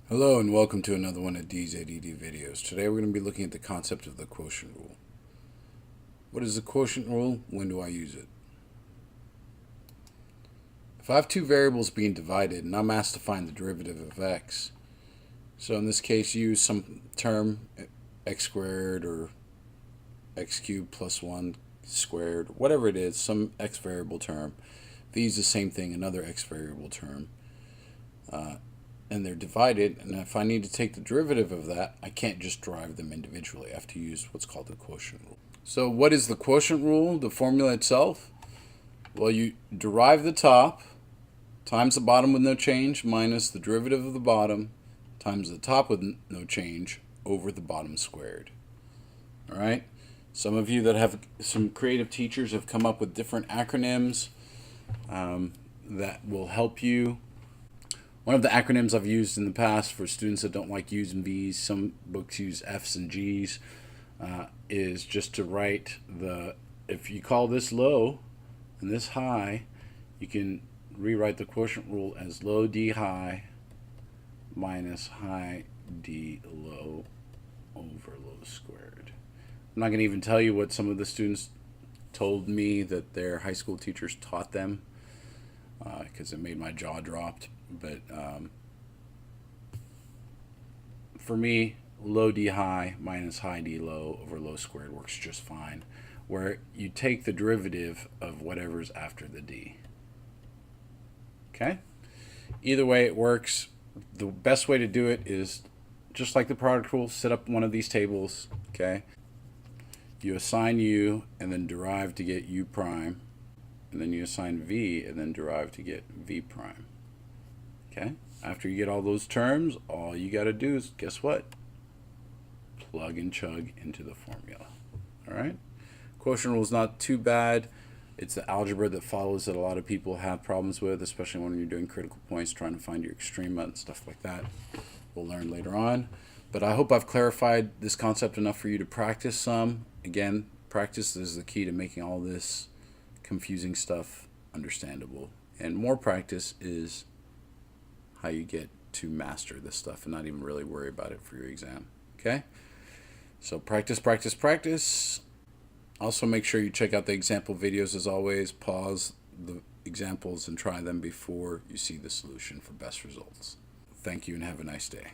Hello and welcome to another one of D's ADD videos. Today we're going to be looking at the concept of the quotient rule. What is the quotient rule? When do I use it? If I have two variables being divided and I'm asked to find the derivative of x, so in this case use some term x squared or x cubed plus 1 squared, whatever it is, some x variable term. V is the same thing, another x variable term. And they're divided, and if I need to take the derivative of that, I can't just derive them individually. I have to use what's called the quotient rule. So what is the quotient rule, the formula itself? Well, you derive the top times the bottom with no change minus the derivative of the bottom times the top with no change over the bottom squared. All right? Some of you that have some creative teachers have come up with different acronyms that will help you. One of the acronyms I've used in the past for students that don't like using V's, some books use F's and G's, is just to write if you call this low and this high, you can rewrite the quotient rule as low D high minus high D low over low squared. I'm not going to even tell you what some of the students told me that their high school teachers taught them because it made my jaw dropped. But for me, low D high minus high D low over low squared works just fine, where you take the derivative of whatever's after the D. Okay? Either way it works. The best way to do it is just like the product rule, set up one of these tables, okay? You assign U and then derive to get U prime, and then you assign V and then derive to get V prime. Okay, after you get all those terms, all you got to do is, guess what? Plug and chug into the formula. All right? Quotient rule is not too bad. It's the algebra that follows that a lot of people have problems with, especially when you're doing critical points, trying to find your extrema and stuff like that. We'll learn later on. But I hope I've clarified this concept enough for you to practice some. Again, practice is the key to making all this confusing stuff understandable. And more practice is how you get to master this stuff and not even really worry about it for your exam. Okay? So practice, practice, practice. Also make sure you check out the example videos as always. Pause the examples and try them before you see the solution for best results. Thank you and have a nice day.